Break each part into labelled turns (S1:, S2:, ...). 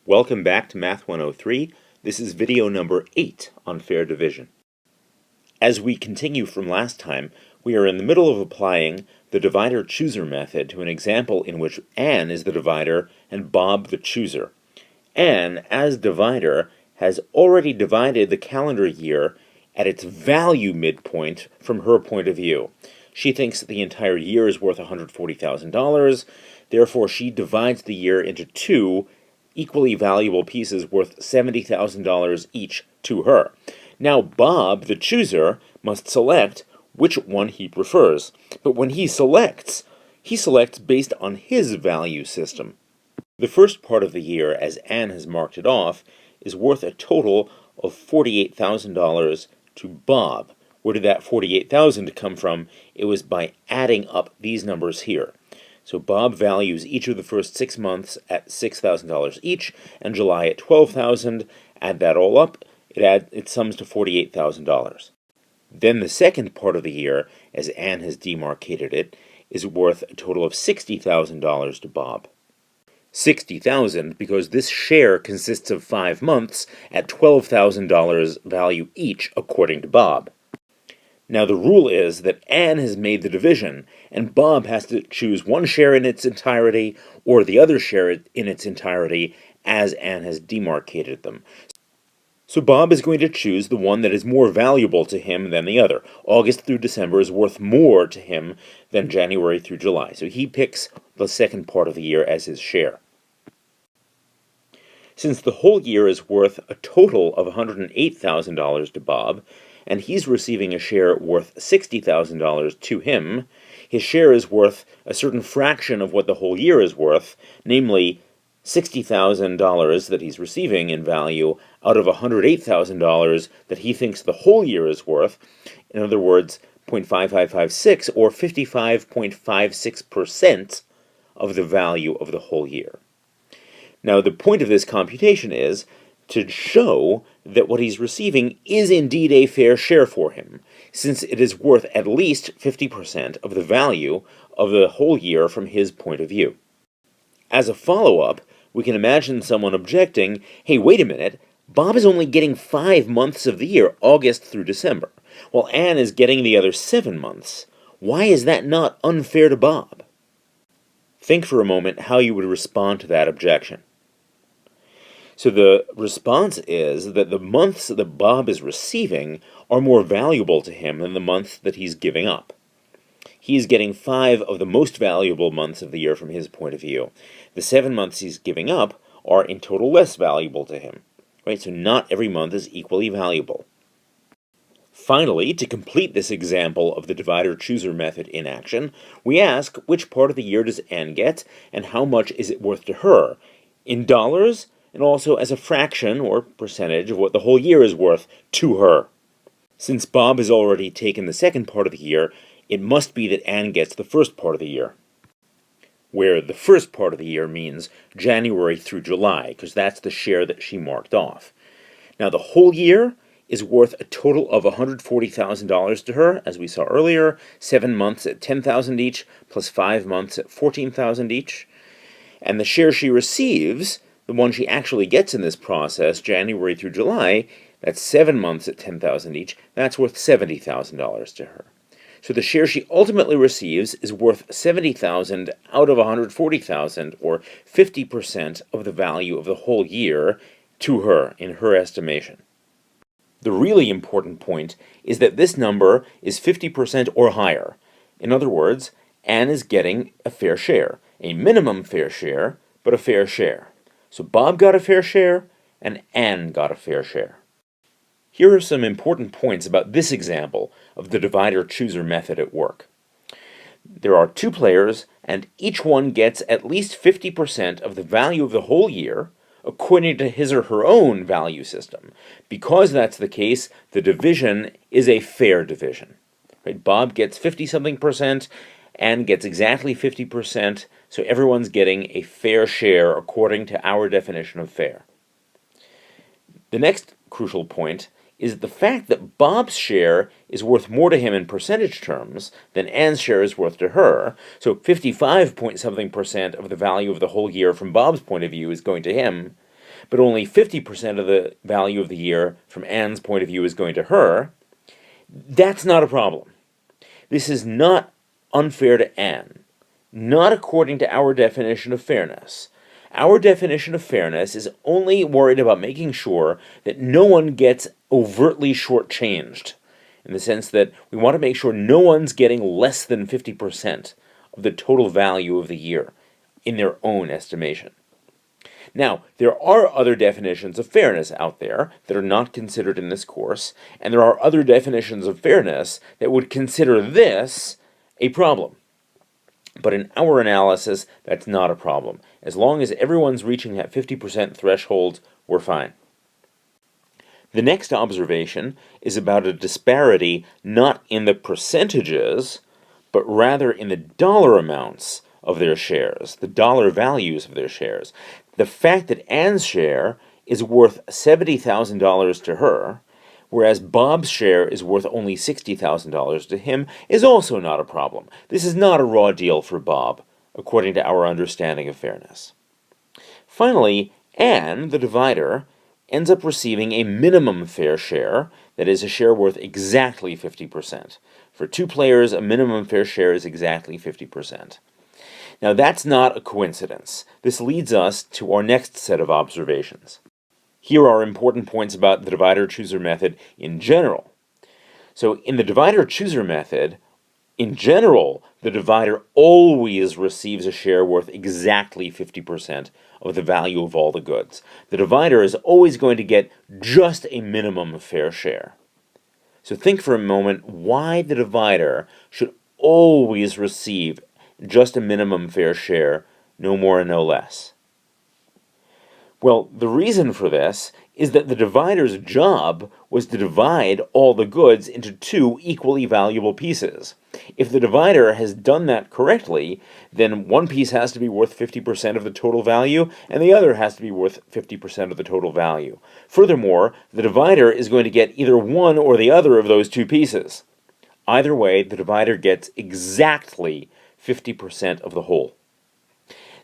S1: Welcome back to Math 103. This is video number 8 on fair division. As we continue from last time, we are in the middle of applying the divider-chooser method to an example in which Anne is the divider and Bob the chooser. Anne, as divider, has already divided the calendar year at its value midpoint from her point of view. She thinks that the entire year is worth $140,000, therefore she divides the year into two equally valuable pieces worth $70,000 each to her. Now Bob, the chooser, must select which one he prefers. But when he selects based on his value system. The first part of the year, as Anne has marked it off, is worth a total of $48,000 to Bob. Where did that $48,000 come from? It was by adding up these numbers here. So Bob values each of the first 6 months at $6,000 each, and July at $12,000. Add that all up, it sums to $48,000. Then the second part of the year, as Anne has demarcated it, is worth a total of $60,000 to Bob. $60,000 because this share consists of 5 months at $12,000 value each, according to Bob. Now the rule is that Anne has made the division, and Bob has to choose one share in its entirety or the other share in its entirety as Anne has demarcated them. So Bob is going to choose the one that is more valuable to him than the other. August through December is worth more to him than January through July. So he picks the second part of the year as his share. Since the whole year is worth a total of $108,000 to Bob, and he's receiving a share worth $60,000 to him, his share is worth a certain fraction of what the whole year is worth, namely $60,000 that he's receiving in value out of $108,000 that he thinks the whole year is worth. In other words, 0.5556 or 55.56% of the value of the whole year. Now, the point of this computation is to show that what he's receiving is indeed a fair share for him, since it is worth at least 50% of the value of the whole year from his point of view. As a follow-up, we can imagine someone objecting, hey, wait a minute, Bob is only getting 5 months of the year, August through December, while Anne is getting the other 7 months. Why is that not unfair to Bob? Think for a moment how you would respond to that objection. So the response is that the months that Bob is receiving are more valuable to him than the months that he's giving up. He's getting 5 of the most valuable months of the year from his point of view. The 7 months he's giving up are in total less valuable to him. Right? So not every month is equally valuable. Finally, to complete this example of the divider-chooser method in action, we ask which part of the year does Anne get and how much is it worth to her, in dollars and also as a fraction or percentage of what the whole year is worth to her. Since Bob has already taken the second part of the year, it must be that Anne gets the first part of the year, where the first part of the year means January through July, because that's the share that she marked off. Now the whole year is worth a total of $140,000 to her, as we saw earlier, 7 months at $10,000 each, plus 5 months at $14,000 each. And the share she receives, the one she actually gets in this process, January through July, that's 7 months at $10,000 each, that's worth $70,000 to her. So the share she ultimately receives is worth $70,000 out of $140,000, or 50% of the value of the whole year to her, in her estimation. The really important point is that this number is 50% or higher. In other words, Anne is getting a fair share, a minimum fair share, but a fair share. So Bob got a fair share, and Anne got a fair share. Here are some important points about this example of the divider-chooser method at work. There are 2 players, and each one gets at least 50% of the value of the whole year, according to his or her own value system. Because that's the case, the division is a fair division. Right? Bob gets 50-something%, Anne gets exactly 50%, so everyone's getting a fair share according to our definition of fair. The next crucial point is the fact that Bob's share is worth more to him in percentage terms than Anne's share is worth to her. So 55-point-something% of the value of the whole year from Bob's point of view is going to him. but only 50% of the value of the year from Anne's point of view is going to her, that's not a problem. This is not unfair to Anne, not according to our definition of fairness. Our definition of fairness is only worried about making sure that no one gets overtly shortchanged, in the sense that we want to make sure no one's getting less than 50% of the total value of the year in their own estimation. Now, there are other definitions of fairness out there that are not considered in this course, and there are other definitions of fairness that would consider this a problem. But in our analysis, that's not a problem. As long as everyone's reaching that 50% threshold, we're fine. The next observation is about a disparity not in the percentages, but rather in the dollar amounts of their shares, the dollar values of their shares. The fact that Anne's share is worth $70,000 to her, whereas Bob's share is worth only $60,000 to him, is also not a problem. This is not a raw deal for Bob, according to our understanding of fairness. Finally, Anne, the divider, ends up receiving a minimum fair share, that is, a share worth exactly 50%. For two players, a minimum fair share is exactly 50%. Now, that's not a coincidence. This leads us to our next set of observations. Here are important points about the divider-chooser method in general. So, in the divider-chooser method, in general, the divider always receives a share worth exactly 50% of the value of all the goods. The divider is always going to get just a minimum fair share. So think for a moment why the divider should always receive just a minimum fair share, no more and no less. Well, the reason for this is that the divider's job was to divide all the goods into two equally valuable pieces. If the divider has done that correctly, then one piece has to be worth 50% of the total value, and the other has to be worth 50% of the total value. Furthermore, the divider is going to get either one or the other of those two pieces. Either way, the divider gets exactly 50% of the whole.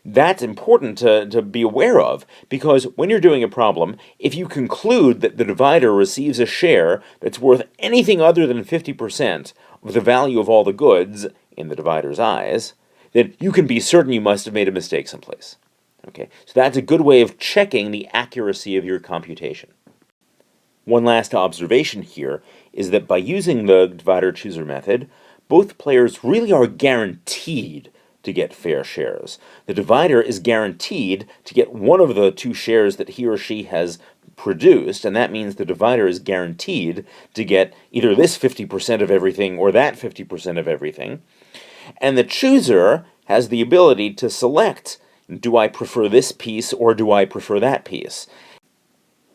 S1: That's important to be aware of, because when you're doing a problem, if you conclude that the divider receives a share that's worth anything other than 50% of the value of all the goods, in the divider's eyes, then you can be certain you must have made a mistake someplace. Okay, so that's a good way of checking the accuracy of your computation. One last observation here is that by using the divider-chooser method, both players really are guaranteed to get fair shares. The divider is guaranteed to get one of the two shares that he or she has produced, and that means the divider is guaranteed to get either this 50% of everything or that 50% of everything. And the chooser has the ability to select, do I prefer this piece or do I prefer that piece?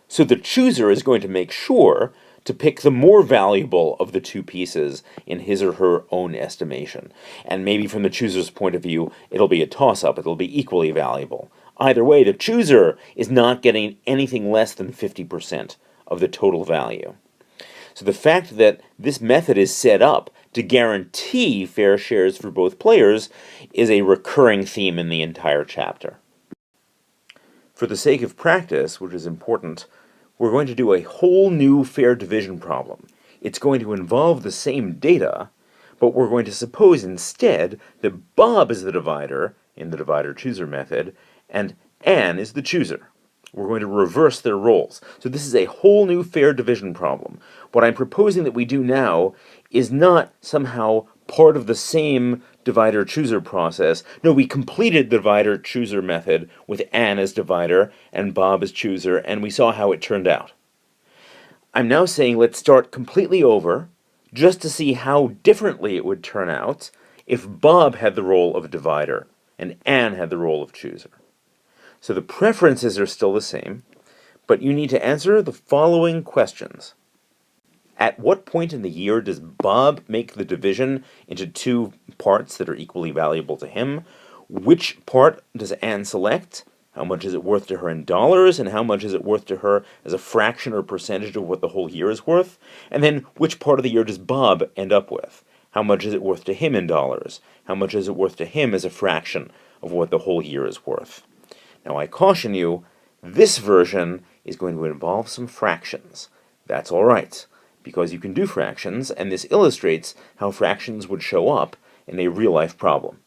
S1: So the chooser is going to make sure to pick the more valuable of the two pieces in his or her own estimation. And maybe from the chooser's point of view, it'll be a toss-up, it'll be equally valuable. Either way, the chooser is not getting anything less than 50% of the total value. So the fact that this method is set up to guarantee fair shares for both players is a recurring theme in the entire chapter. For the sake of practice, which is important, we're going to do a whole new fair division problem. It's going to involve the same data, but we're going to suppose instead that Bob is the divider in the divider-chooser method, and Anne is the chooser. We're going to reverse their roles. So this is a whole new fair division problem. What I'm proposing that we do now is not somehow part of the same divider-chooser process. No, we completed the divider-chooser method with Anne as divider and Bob as chooser, and we saw how it turned out. I'm now saying let's start completely over, just to see how differently it would turn out if Bob had the role of divider and Anne had the role of chooser. So the preferences are still the same, but you need to answer the following questions. At what point in the year does Bob make the division into two parts that are equally valuable to him? Which part does Anne select? How much is it worth to her in dollars, and how much is it worth to her as a fraction or percentage of what the whole year is worth? And then, which part of the year does Bob end up with? How much is it worth to him in dollars? How much is it worth to him as a fraction of what the whole year is worth? Now, I caution you, This version is going to involve some fractions. That's all right, because you can do fractions, and this illustrates how fractions would show up in a real-life problem.